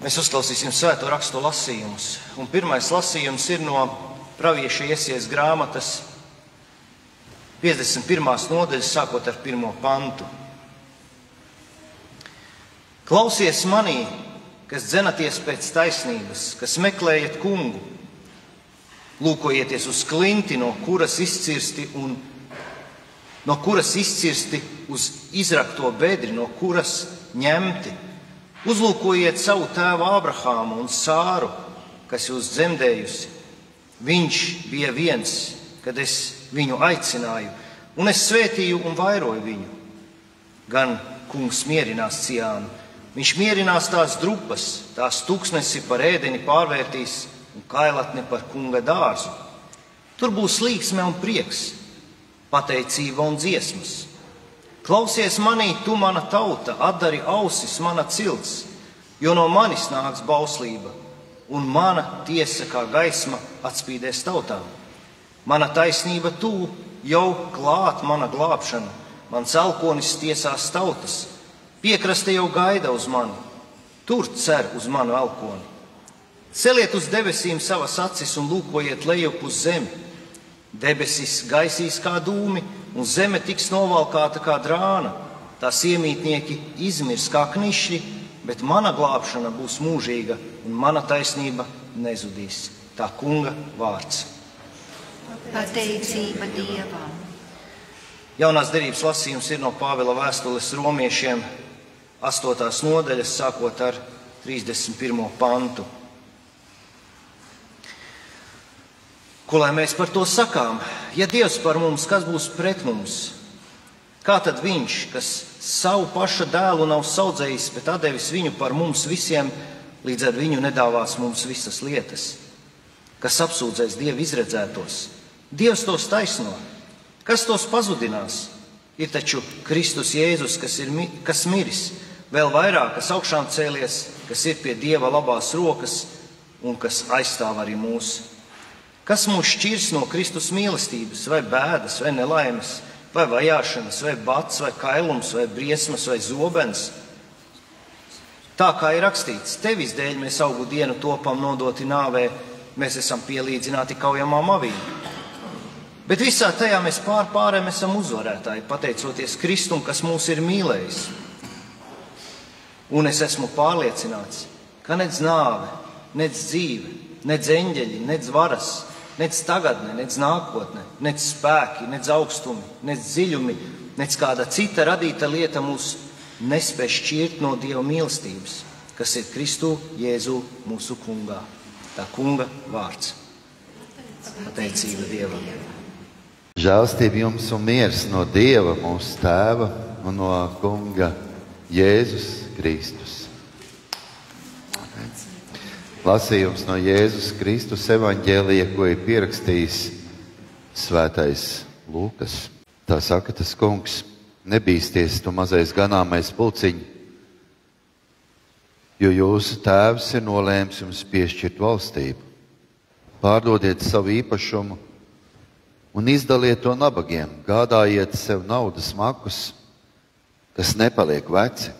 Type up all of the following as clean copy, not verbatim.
Mēs uzklausīsim svēto rakstu lasījumus. Un pirmais lasījums ir no pravieša Iesaijas grāmatas 51. nodaļas, sākot ar 1. pantu. Klausies manī, kas dzenaties pēc taisnības, kas meklējat kungu. Lūkojieties uz klinti, no kuras izcirsti uz izrakto bedri, no kuras ņemti. Uzlūkojiet savu tēvu Ābrahāmu un Sāru, kas jūs dzemdējusi. Viņš bija viens, kad es viņu aicināju, un es svētīju un vairoju viņu. Gan kungs mierinās Ciānu, viņš mierinās tās drupas, tās tuksnesi par ēdeni pārvērtīs un kailatni par kunga dārzu. Tur būs līksme un prieks, pateicība un dziesmas. Klausies manī, tu mana tauta, atdari ausis mana cilts, jo no manis nāks bauslība, un mana tiesa kā gaisma atspīdēs tautām. Mana taisnība tuvu, jau klāt mana glābšana, mans elkonis tiesās tautas, piekraste jau gaida uz mani, tur cer uz manu elkoni. Celiet uz debesīm savas acis un lūkojiet lejup uz zemi. Debesis gaisīs kā dūmi, un zeme tiks novalkāta kā drāna. Tās iemītnieki izmirs kā knišļi, bet mana glābšana būs mūžīga, un mana taisnība nezudīs. Tā kunga vārds. Pateicība Dievam. Jaunās derības lasījums ir no Pāvila vēstules romiešiem 8. nodaļas, sākot ar 31. pantu. Ko lai mēs par to sakām? Ja Dievs par mums, kas būs pret mums? Kā tad viņš, kas savu paša dēlu nav saudzējis, bet atdevis viņu par mums visiem, līdz ar viņu nedāvās mums visas lietas? Kas apsūdzēs Dievu izredzētos? Dievs tos taisno. Kas tos pazudinās? Ir taču Kristus Jēzus, kas miris, vēl vairāk, kas augšām cēlies, kas ir pie Dieva labās rokas un kas aizstāv arī mūs. Kas mūs šķirs no Kristus mīlestības, vai bēdas, vai nelaimes, vai vajāšanas, vai bats, vai kailums, vai briesmas, vai zobens? Tā kā ir rakstīts, tevis dēļ mēs augu dienu topam nodoti nāvē, mēs esam pielīdzināti kaujamām avīm. Bet visā tajā mēs pārēm esam uzvarētāji, pateicoties Kristum, kas mūs ir mīlējis. Un es esmu pārliecināts, ka nec nāve, nec dzīve, nec eņģeļi, nec varas, nec tagadne, nec nākotne, nec spēki, nec augstumi, nec dziļumi, nec kāda cita radīta lieta mūs nespēj šķirt no Dieva mīlestības, kas ir Kristu Jēzu mūsu kungā. Tā kunga vārds. Pateicība Dievam. Žēlstība jums un miers no Dieva, mūsu Tēva un no kunga Jēzus Kristus. Lasījums no Jēzus Kristus evaņģēlija, ko ir pierakstījis svētais Lūkas. Tā saka tas kungs: nebīsties, tu mazais ganāmais pulciņ, jo jūsu tēvs ir nolēms jums piešķirt valstību. Pārdodiet savu īpašumu un izdaliet to nabagiem, gādājiet sev naudas makus, kas nepaliek veci,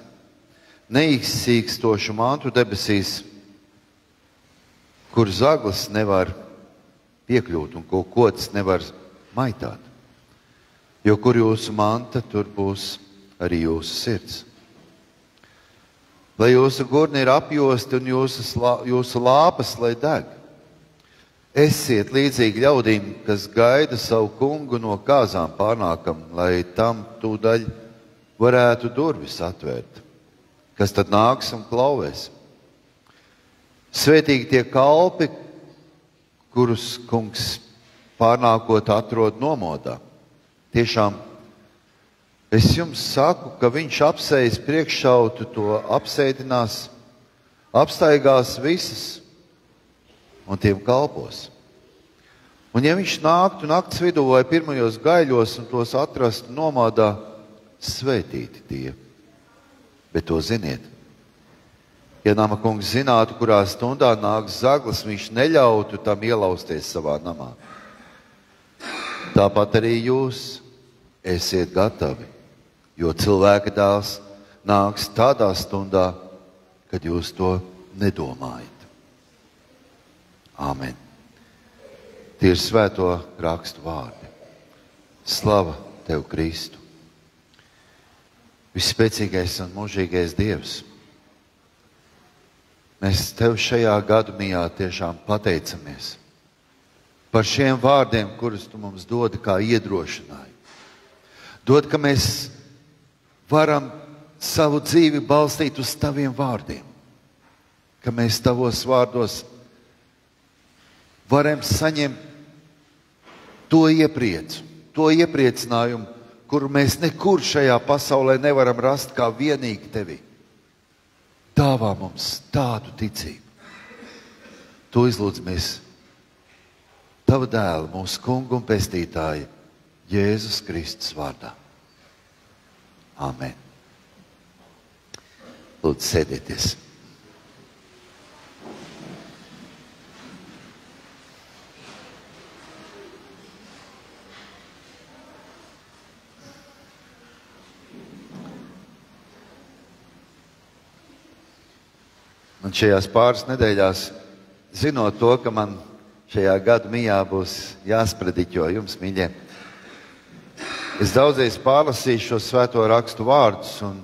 neizsīkstošu mantu debesīs, kur zaglis nevar piekļūt un ko kods nevar maitāt. Jo kur jūsu manta, tur būs arī jūsu sirds. Lai jūsu gurni ir apjosti un jūsu lāpas, lai deg. Esiet līdzīgi ļaudīm, kas gaida savu kungu no kāzām pārnākam, lai tam tūdaļ varētu durvis atvērt. Kas tad nāks un klauvēs? Svētīgi tie kalpi, kurus kungs pārnākot atrod nomodā. Tiešām es jums saku, ka viņš apsejas priekšautu, to apsēdinās, apstaigās visas un tiem kalpos. Un ja viņš nāktu nakts vidū vai pirmajos gaiļos un tos atrastu nomodā, svētīti tie. Bet to ziniet. Ja nama kungs zinātu, kurā stundā nāks zaglis, viņš neļautu tam ielausties savā namā. Tāpat arī jūs esiet gatavi, jo cilvēka dēls nāks tādā stundā, kad jūs to nedomājat. Āmen. Tie ir svēto rakstu vārdi. Slava Tev, Kristu! Visspēcīgais un mūžīgais Dievs! Mēs Tev šajā gadumijā tiešām pateicamies par šiem vārdiem, kurus Tu mums dodi kā iedrošinājumu. Dod, ka mēs varam savu dzīvi balstīt uz Taviem vārdiem, ka mēs Tavos vārdos varam saņemt to iepriecu, to iepriecinājumu, kuru mēs nekur šajā pasaulē nevaram rast kā vienīgi Tevi. Dāvā mums tādu ticību. To izlūdzamies Tava dēla, mūsu kungu un pestītāja, Jēzus Kristus vārdā. Āmen. Lūdzu, sēdieties. Man šajās pāris nedēļās, zinot to, ka man šajā gadu mijā būs jāsprediķo jums, mīļie, es daudzreiz pārlasīju šo svēto rakstu vārdus, un,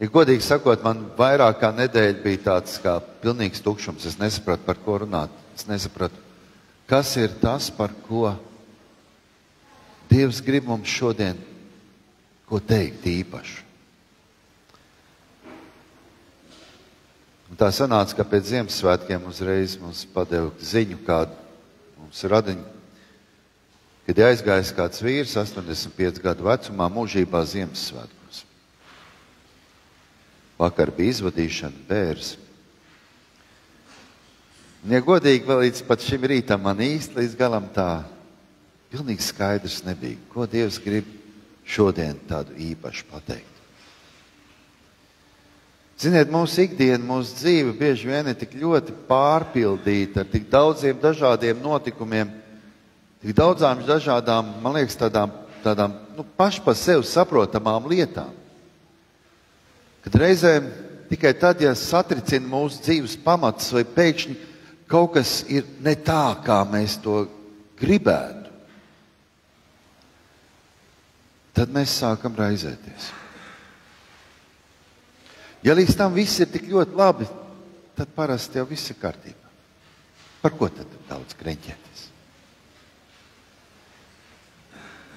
ja godīgi sakot, man vairāk kā nedēļa bija tāds kā pilnīgs tukšums. Es nesapratu, par ko runāt. Es nesapratu, kas ir tas, par ko Dievs grib mums šodien ko teikt īpaši. Un tā sanāca, ka pēc Ziemassvētkiem uzreiz mums padeva ziņu kādu mums radiņu, kad aizgājis kāds vīrs 85 gadu vecumā mūžībā Ziemassvētkos. Vakar bija izvadīšana, bērs. Un, ja godīgi, vēl līdz pat šim rītam man īsti līdz galam tā pilnīgi skaidrs nebija, ko Dievs grib šodien tādu īpašu pateikt. Ziniet, mūsu ikdiena, mūsu dzīve bieži vien ir tik ļoti pārpildīta ar tik daudziem dažādiem notikumiem, tik daudzām dažādām, man liekas, tādām paši pa sevi saprotamām lietām. Kad reizēm tikai tad, ja satricina mūsu dzīves pamats vai pēkšņi kaut kas ir ne tā, kā mēs to gribētu, tad mēs sākam raizēties. Ja līdz tam viss ir tik ļoti labi, tad parasti jau viss ir kārtībā. Par ko tad daudz kreņķēties?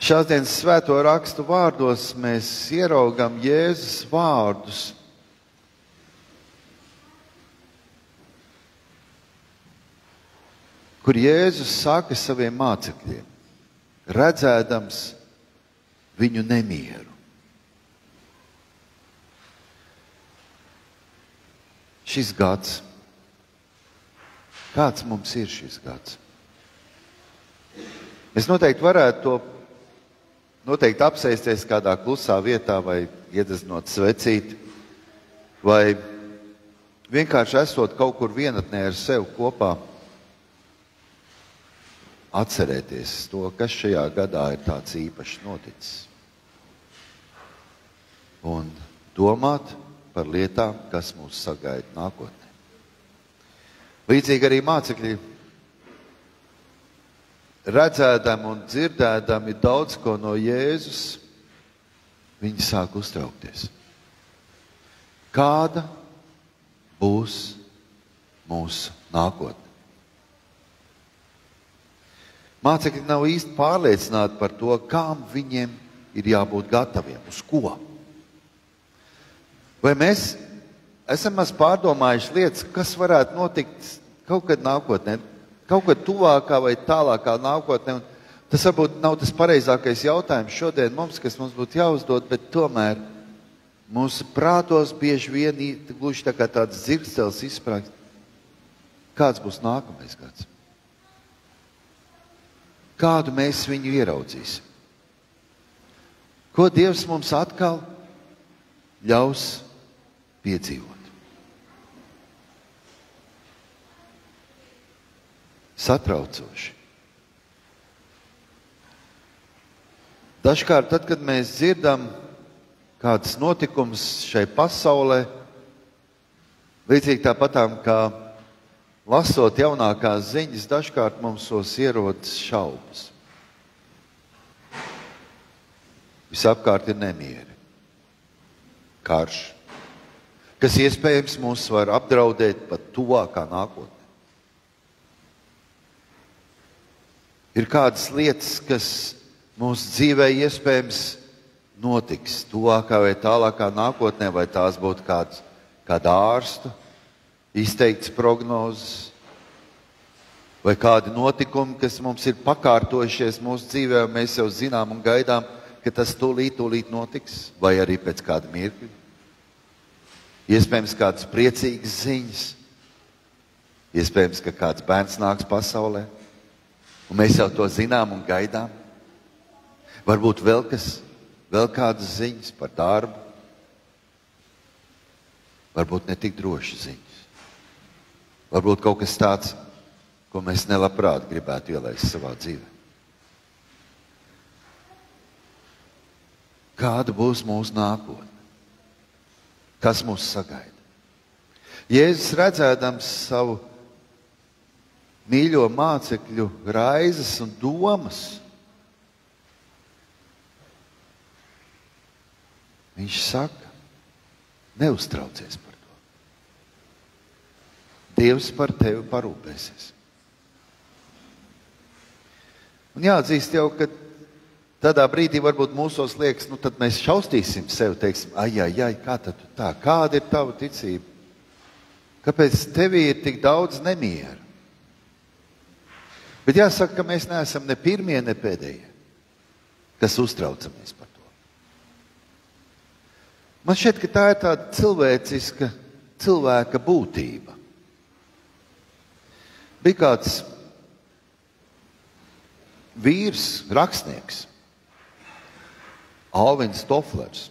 Šādienas svēto rakstu vārdos mēs ieraugam Jēzus vārdus, kur Jēzus saka saviem mācekļiem, redzēdams viņu nemieru. Šis gads. Kāds mums ir šis gads? Mēs noteikti varētu to apsēsties kādā klusā vietā vai iededzinot svecīti, vai vienkārši esot kaut kur vienatnē ar sevi kopā, atcerēties to, kas šajā gadā ir tāds īpašs noticis. Un domāt par lietām, kas mūs sagaida nākotnē. Līdzīgi arī mācekļi, redzēdami un dzirdēdami daudz ko no Jēzus, viņi sāk uztraukties. Kāda būs mūsu nākotne? Mācekļi nav īsti pārliecināti par to, kam viņiem ir jābūt gataviem, uz ko. Vai mēs esam maz pārdomājuši lietas, kas varētu notikt kaut kad nākotnē, kaut kad tuvākā vai tālākā nākotnē? Un tas varbūt nav tas pareizākais jautājums šodien mums, kas mums būtu jāuzdod, bet tomēr mūsu prātos bieži vien gluži tā kā tāds dzirkstels izsprāgst. Kāds būs nākamais gads? Kādu mēs viņu ieraudzīsim? Ko Dievs mums atkal ļaus piedzīvot? Satraucoši. Dažkārt, tad, kad mēs dzirdam kādas notikumus šai pasaulē, Līdzīgi tāpatām, kā lasot jaunākās ziņas, dažkārt mums ierodas šaubas. Visapkārt ir nemieri, karš, kas iespējams mūs var apdraudēt pat tuvākā nākotnē. Ir kādas lietas, kas mūsu dzīvē iespējams notiks tuvākā vai tālākā nākotnē, vai tās būtu kāda ārsta izteikts prognozes, vai kādi notikumi, kas mums ir pakārtojušies mūsu dzīvē, un mēs jau zinām un gaidām, ka tas tūlīt notiks, vai arī pēc kāda mirkļa. Iespējams, kādas priecīgas ziņas, iespējams, ka kāds bērns nāks pasaulē, un mēs jau to zinām un gaidām. Varbūt vēl kādas ziņas par darbu, varbūt ne tik droši ziņas. Varbūt kaut kas tāds, ko mēs nelabprāt gribētu ielaist savā dzīvē. Kāda būs mūsu nākotne? Kas mūs sagaida? Jēzus redzēdams savu mīļo mācekļu raizes un domas, viņš saka, neuztraucies par to. Dievs par tevi parūpēsies. Un jāatzīst jau, ka tādā brīdī varbūt mūsos liekas, tad mēs šaustīsim sevi, teiksim, ai, kā tad tu tā, kāda ir tava ticība? Kāpēc tevī ir tik daudz nemieru? Bet jāsaka, ka mēs neesam ne pirmie, ne pēdējie, kas uztraucamies par to. Man šķiet, ka tā ir tāda cilvēciska cilvēka būtība. Bija kāds vīrs, rakstnieks, Alvins Toflers.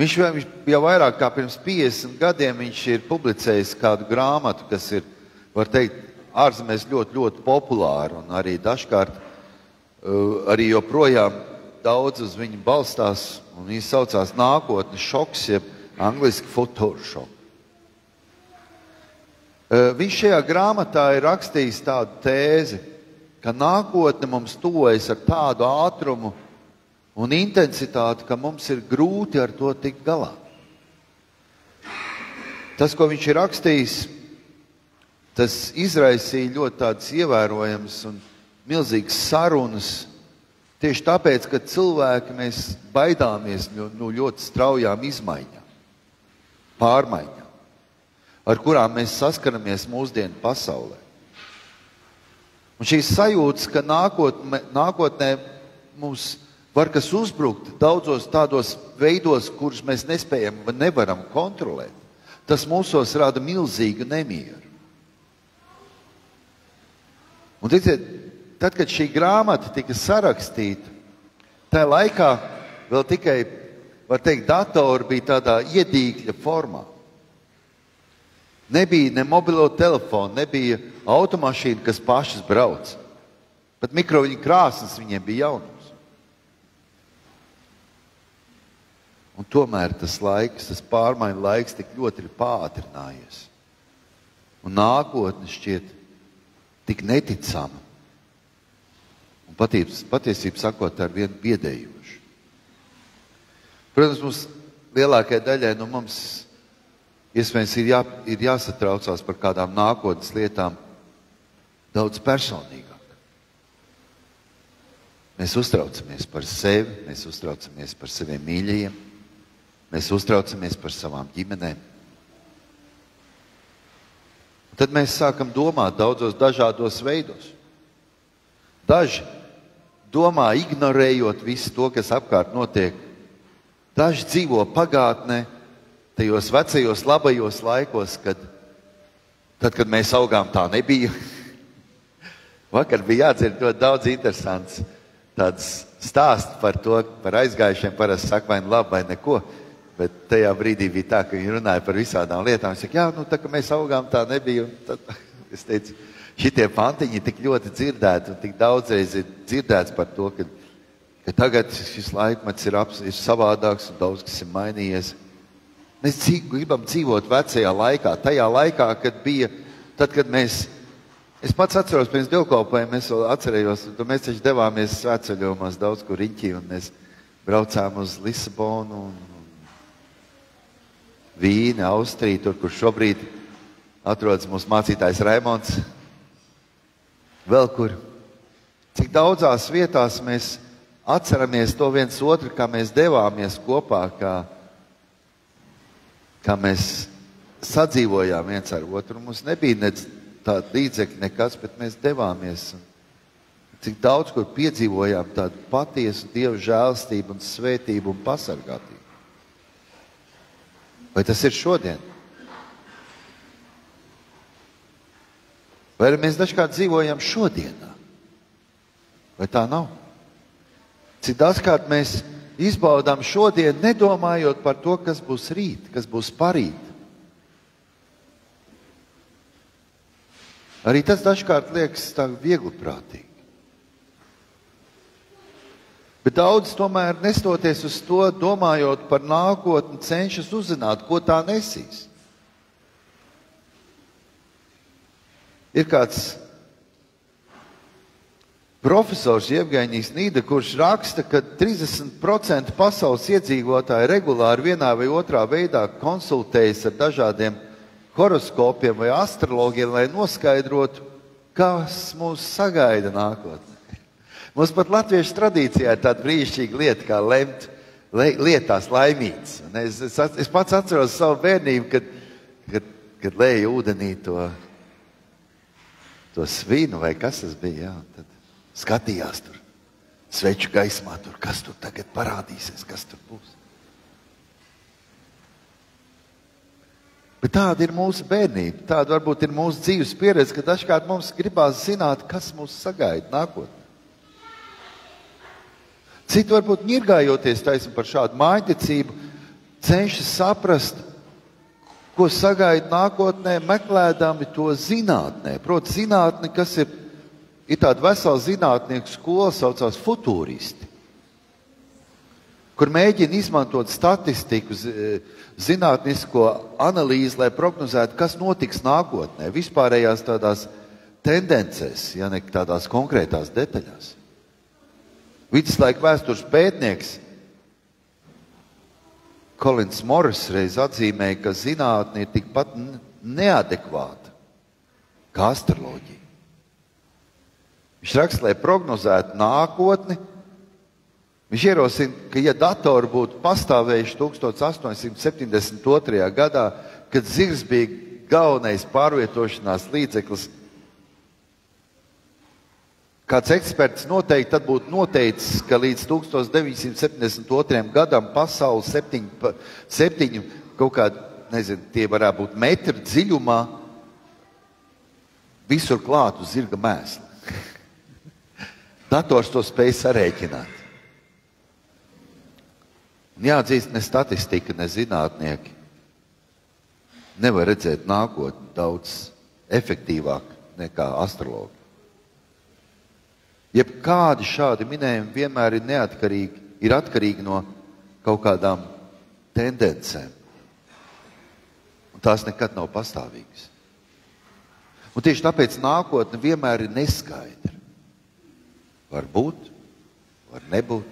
Viņš jau vairāk kā pirms 50 gadiem viņš ir publicējis kādu grāmatu, kas ir, var teikt, ārzemēs ļoti populāra, un arī dažkārt arī joprojām daudz uz viņu balstās, un viņi saucās Nākotnes šoks, jeb angliski Future Shock. Viņš šajā grāmatā ir rakstījis tādu tēzi, ka nākotne mums tuvojas ar tādu ātrumu un intensitāti, ka mums ir grūti ar to tikt galā. Tas, ko viņš ir rakstījis, tas izraisīja ļoti tādas ievērojamas un milzīgas sarunas, tieši tāpēc, ka cilvēki mēs baidāmies no ļoti straujām izmaiņām, pārmaiņām, ar kurām mēs saskaramies mūsdienu pasaulē. Un šīs sajūtas, ka nākotnē mums var kas uzbrukt daudzos tādos veidos, kurus mēs nespējam vai nevaram kontrolēt, tas mūsos rada milzīgu nemieru. Un ticiet, tad, kad šī grāmata tika sarakstīta, tajā laikā vēl tikai, var teikt, datori bija tādā iedīgļa formā. Nebija ne mobilo telefonu, nebija automašīna, kas pašas brauc. Pat mikroviļņu krāsnes viņiem bija jaunums. Un tomēr tas laiks, tas pārmaiņu laiks tik ļoti ir pātrinājies. Un nākotne šķiet tik neticama. Un patiesību sakot, ar vienu biedējošu. Protams, mums lielākajai daļai no mums iespējams ir jāsatraucās par kādām nākotnes lietām daudz personīgāk. Mēs uztraucamies par sevi, mēs uztraucamies par saviem mīļajiem, mēs uztraucamies par savām ģimenēm. Un tad mēs sākam domāt daudzos dažādos veidos. Daži domā, ignorējot visu to, kas apkārt notiek. Daži dzīvo pagātnē, tajos vecajos labajos laikos, kad mēs augām, tā nebija. Vakar bija jādzird ļoti daudz interesants tāds stāsts par to, par aizgājušiem, parasti saka, vai nu labi, vai neko. Bet tajā brīdī bija tā, ka viņi runāja par visādām lietām. Viņš saka, tā kā mēs augām, tā nebija. Un tad es teicu, šitie pantiņi tik ļoti dzirdēti un tik daudzreiz ir dzirdēts par to, ka tagad šis laikmets ir savādāks un daudz kas ir mainījies. Mēs gribam dzīvot vecajā laikā, tajā laikā, kad mēs, es pats atceros pirms dievkalpojuma, es vēl atcerējos, mēs taču devāmies svētceļojumos daudz kur riņķī, un mēs braucām uz Lisabonu un Vīni, Austriju, tur, kur šobrīd atrodas mūsu mācītājs Raimonds. Vēl kur. Cik daudzās vietās mēs atceramies to viens otru, kā mēs devāmies kopā, kā mēs sadzīvojām viens ar otru. Mums nebija ne tāda līdzekļa nekas, bet mēs devāmies. Cik daudz kur piedzīvojām tādu patiesu Dievu žēlstību un svētību un pasargātību. Vai tas ir šodien? Vai mēs dažkārt dzīvojam šodienā? Vai tā nav? Cik daudzkārt mēs izbaudām šodien, nedomājot par to, kas būs rīt, kas būs parīt. Arī tas dažkārt liekas tā viegli prātīgi. Bet daudz tomēr nestoties uz to, domājot par nākotni, cenšas uzzināt, ko tā nesīs. Ir kāds profesors Jevgeņijs Nīda, kurš raksta, ka 30% pasaules iedzīvotāji regulāri vienā vai otrā veidā konsultējas ar dažādiem horoskopiem vai astrologiem, lai noskaidrotu, kas mūs sagaida nākotnē. Mums pat latviešu tradīcijā ir tāda brīnišķīga lieta, kā lemt lietās laimītas. Es pats atceros savu bērnību, kad lēju ūdenī to svinu, vai kas tas bija, jā, tad skatījās tur, sveču gaismā, tur, kas tur tagad parādīsies, kas tur būs. Bet tāda ir mūsu bērnība, tāda varbūt ir mūsu dzīves pieredze, ka dažkārt mums gribās zināt, kas mūs sagaida nākotnē. Citi varbūt ņirgājoties taisni par šādu mājiņticību, cenšas saprast, ko sagaida nākotnē, meklēdami to zinātnē. Proti zinātni, kas ir tāda vesela zinātnieku skola, saucās futūristi, kur mēģina izmantot statistiku, zinātnisko analīzi, lai prognozētu, kas notiks nākotnē, vispārējās tādās tendencēs, ja ne tādās konkrētās detaļās. Viduslaiku vēstures pētnieks Kolins Moris reiz atzīmēja, ka zinātne ir tikpat neadekvāta kā astroloģija. Viņš raksta, lai prognozētu nākotni, viņš ierosina, ka ja datori būtu pastāvējuši 1872. gadā, kad zirgs bija galvenais pārvietošanās līdzeklis, kāds eksperts noteikti tad būtu noteicis, ka līdz 1972. gadam pasauli 7 kaut kādi, nezinu, tie varētu būt metri dziļumā, visur klāt uz zirga mēsla. Dators to spēj sarēķināt. Jāatzīst, ne statistika, ne zinātnieki nevar redzēt nākotni daudz efektīvāk nekā astrologi. Jebkādi šādi minējumi vienmēr ir atkarīgi no kaut kādām tendencēm. Un tās nekad nav pastāvīgas. Un tieši tāpēc nākotne vienmēr ir neskaidra. Var būt, var nebūt.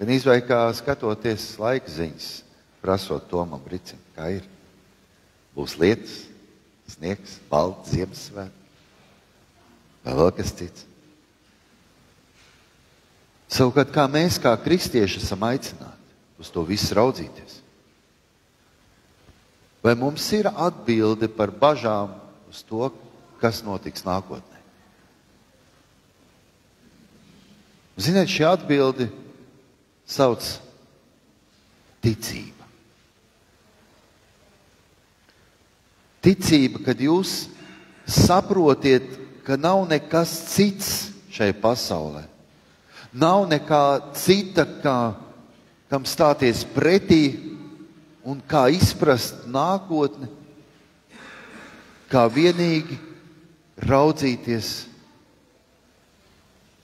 Gan izvēj kā skatoties laika ziņas, prasot Tomam Bricim, kā ir. Būs lietas, sniegs, balts, Ziemassvētki, vai vēl kas cits. Savukārt, kā mēs, kā kristieši, esam aicināti uz to visu raudzīties? Vai mums ir atbilde par bažām uz to, kas notiks nākotnē? Ziniet, šī atbilde sauc ticība. Ticība, kad jūs saprotiet, ka nav nekas cits šai pasaulē. Nav nekā cita, kam stāties pretī un kā izprast nākotni, kā vienīgi raudzīties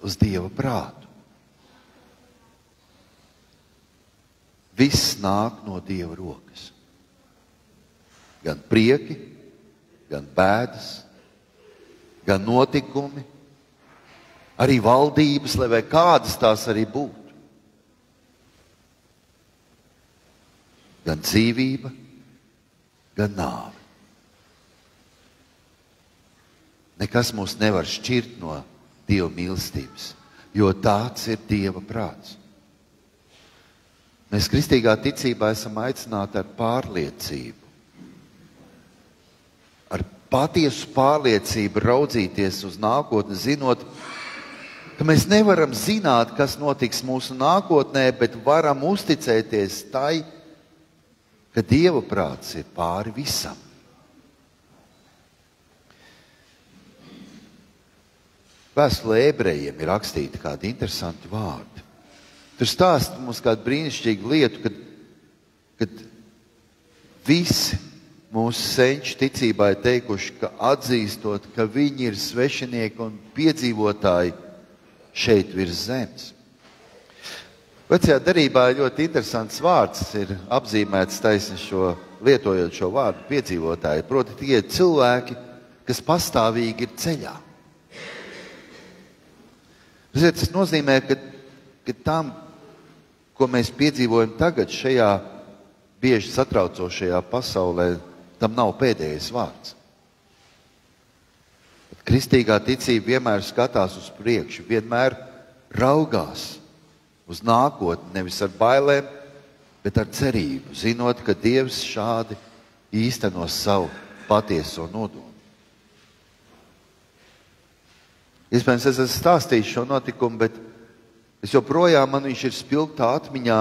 uz Dieva prātu. Viss nāk no Dieva rokas. Gan prieki, gan bēdas, gan notikumi, arī valdības, lai vai kādas tās arī būtu. Gan dzīvība, gan nāve. Nekas mūs nevar šķirt no Dieva mīlestības, jo tāds ir Dieva prāts. Mēs kristīgā ticībā esam aicināti ar pārliecību, ar patiesu pārliecību raudzīties uz nākotni, zinot, ka mēs nevaram zināt, kas notiks mūsu nākotnē, bet varam uzticēties tai, ka Dieva prāts ir pāri visam. Vēstulē ebrejiem ir rakstīti kādi interesanti vārdi. Tur stāsta mums kādu brīnišķīgu lietu, kad visi mūsu senči ticībā ir teikuši, ka atzīstot, ka viņi ir svešinieki un piedzīvotāji šeit virs zemes. Vecajā derībā ļoti interesants vārds ir apzīmēts taisni lietojot šo vārdu piedzīvotāji. Proti, tie ir cilvēki, kas pastāvīgi ir ceļā. Tas nozīmē, ka tam, ko mēs piedzīvojam tagad šajā bieži satraucošajā pasaulē, tam nav pēdējais vārds. Kristīgā ticība vienmēr skatās uz priekšu, vienmēr raugās uz nākotni, nevis ar bailēm, bet ar cerību, zinot, ka Dievs šādi īstenos savu patieso nodomu. Iespējams, es esmu stāstījis šo notikumu, bet es joprojām man viņš ir spilgtā atmiņā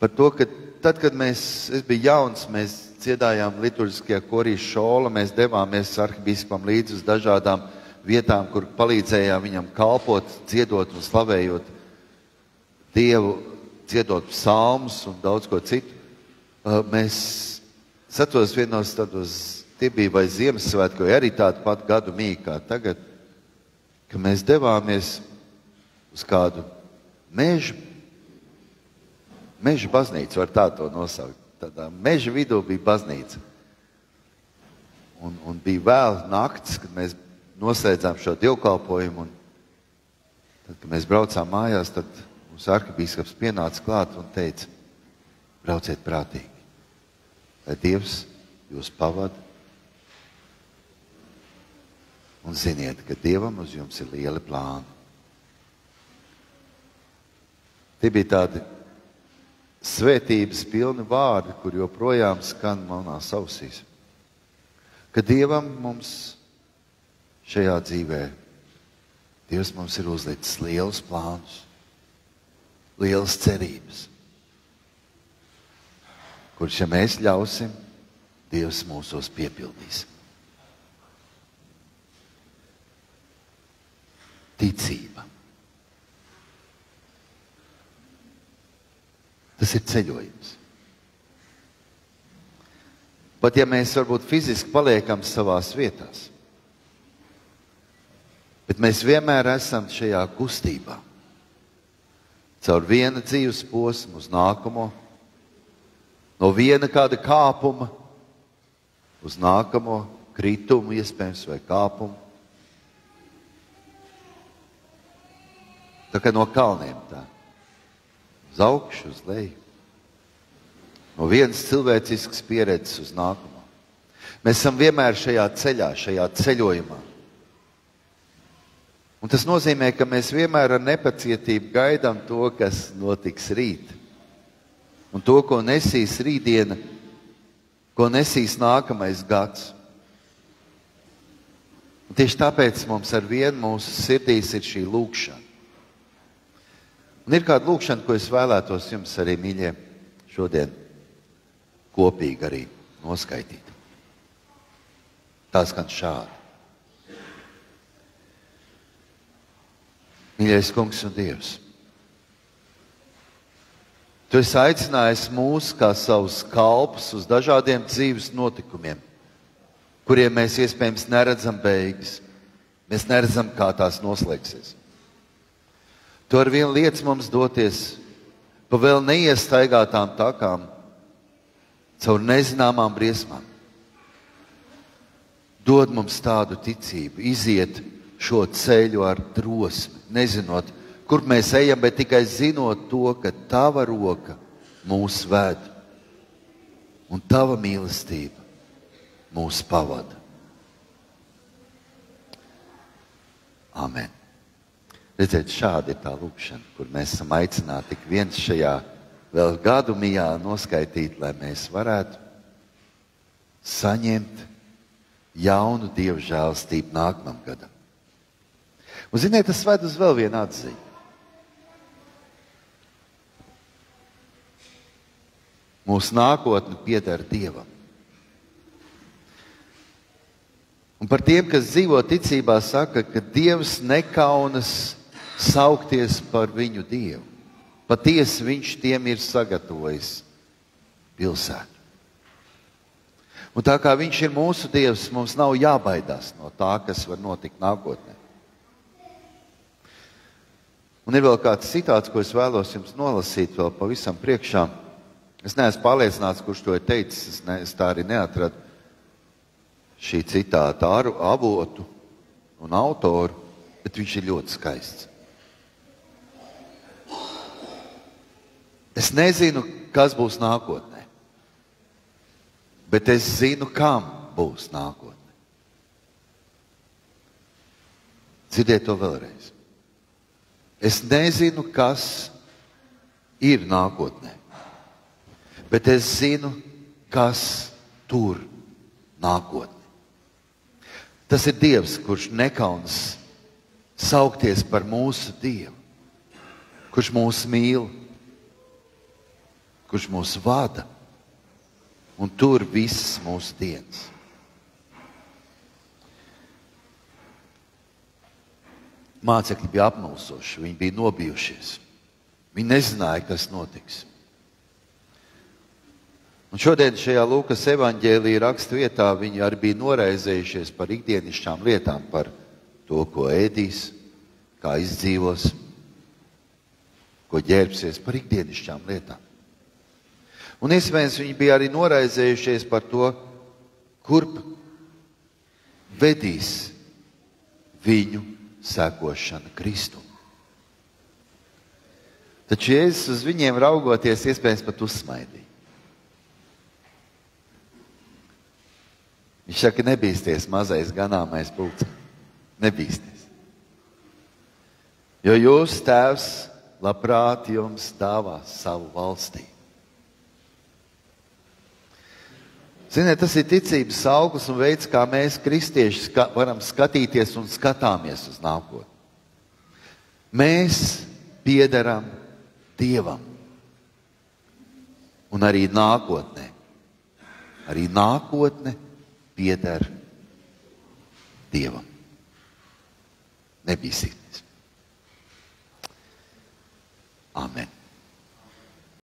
par to, ka tad, kad es biju jauns, mēs dziedājām liturģiskajā korī šola, mēs devāmies arhibīskapam līdzi uz dažādām vietām, kur palīdzējām viņam kalpot, dziedot un slavējot Dievu, dziedot psalmus un daudz ko citu. Mēs satos vienos tādos, tie bija vai Ziemassvētku, vai arī tādu pat gadu mīgi kā tagad, ka mēs devāmies uz kādu meža baznīcu, var tā to nosaukt. Tādā meža vidū bija baznīca. Un bija vēl naktis, kad mēs noslēdzām šo dievkalpojumu. Tad, kad mēs braucām mājās, tad mums arhibīskaps pienāca klāt un teica, brauciet prātīgi, lai Dievs jūs pavada. Un ziniet, ka Dievam uz jums ir lieli plāni. Tie bija tādi svētības pilni vārdi, kur joprojām skan manās ausīs. Ka Dievam mums šajā dzīvē, Dievs mums ir uzlicis lielus plānus, lielas cerības, kurš, ja mēs ļausim, Dievs mūsos piepildīs. Ticība. Tas ir ceļojums. Pat ja mēs varbūt fiziski paliekam savās vietās, bet mēs vienmēr esam šajā kustībā. Caur viena dzīves posmu uz nākamo, no viena kāda kāpuma uz nākamo kritumu, iespējams, vai kāpumu. Tā kā no kalniem tā. Uz augšu, uz leju. No vienas cilvēciskas pieredzes uz nākamo. Mēs esam vienmēr šajā ceļā, šajā ceļojumā. Un tas nozīmē, ka mēs vienmēr ar nepacietību gaidām to, kas notiks rīt. Un to, ko nesīs rītdiena, ko nesīs nākamais gads. Un tieši tāpēc mums ar vienu mūsu sirdīs ir šī lūkšana. Un ir kāda lūkšana, ko es vēlētos jums arī, mīļie, šodien kopīgi arī noskaitīt. Tā skan šādi. Mīļais Kungs un Dievs, Tu esi aicinājis mūs kā savus kalpus uz dažādiem dzīves notikumiem, kuriem mēs iespējams neredzam beigas. Mēs neredzam, kā tās noslēgsies. Tu ar vienu liec mums doties pa vēl neiestaigātām takām, caur nezināmām briesmām. Dod mums tādu ticību, iziet šo ceļu ar drosmi, nezinot, kur mēs ejam, bet tikai zinot to, ka tava roka mūs ved un tava mīlestība mūs pavada. Amen. Redziet, šādi ir tā lūkšana, kur mēs esam aicināti tik viens šajā vēl gadu mijā noskaitīt, lai mēs varētu saņemt jaunu Dieva žēlastību nākamam gadam. Un ziniet, tas ved uz vēl vienu atziņu. Mūsu nākotne pieder Dievam. Un par tiem, kas dzīvo ticībā, saka, ka Dievs nekaunas saukties par viņu Dievu. Patiesi viņš tiem ir sagatavojis pilsētu. Un tā kā viņš ir mūsu Dievs, mums nav jābaidās no tā, kas var notikt nākotnē. Un ir vēl kāds citāts, ko es vēlos jums nolasīt vēl pavisam priekšā. Es neesmu pārliecināts, kurš to ir teicis, es tā arī neatradu šī citāta avotu un autoru, bet viņš ir ļoti skaists. Es nezinu, kas būs nākotnē, bet es zinu, kam būs nākotnē. Dzirdiet to vēlreiz. Es nezinu, kas ir nākotnē, bet es zinu, kas tur nākotnē. Tas ir Dievs, kurš nekaunas saukties par mūsu Dievu, kurš mūs mīl, kurš mūs vada un tur visas mūsu dienas. Mācekļi bija apmulsoši, viņi bija nobijušies. Viņi nezināja, kas notiks. Un šodien šajā Lūkas evaņģēlija rakstu vietā viņi arī bija noraizējušies par ikdienišķām lietām, par to, ko ēdīs, kā izdzīvos, ko ģērbsies, par ikdienišķām lietām. Un iespējams viņi bija arī noraizējušies par to, kurp vedīs viņu sekošana Kristum. Taču Jēzus uz viņiem raugoties iespējams pat uzsmaidīja. Viņš saka, nebīsties, mazais ganāmais pulks. Nebīsties. Jo jūs tēvs labprāt jums dāvās savu valstī. Ziniet, tas ir ticības auglis un veids, kā mēs, kristieši, varam skatīties un skatāmies uz nākotni. Mēs piederam Dievam. Un arī nākotnē. Arī nākotne pieder Dievam. Nebīsiet.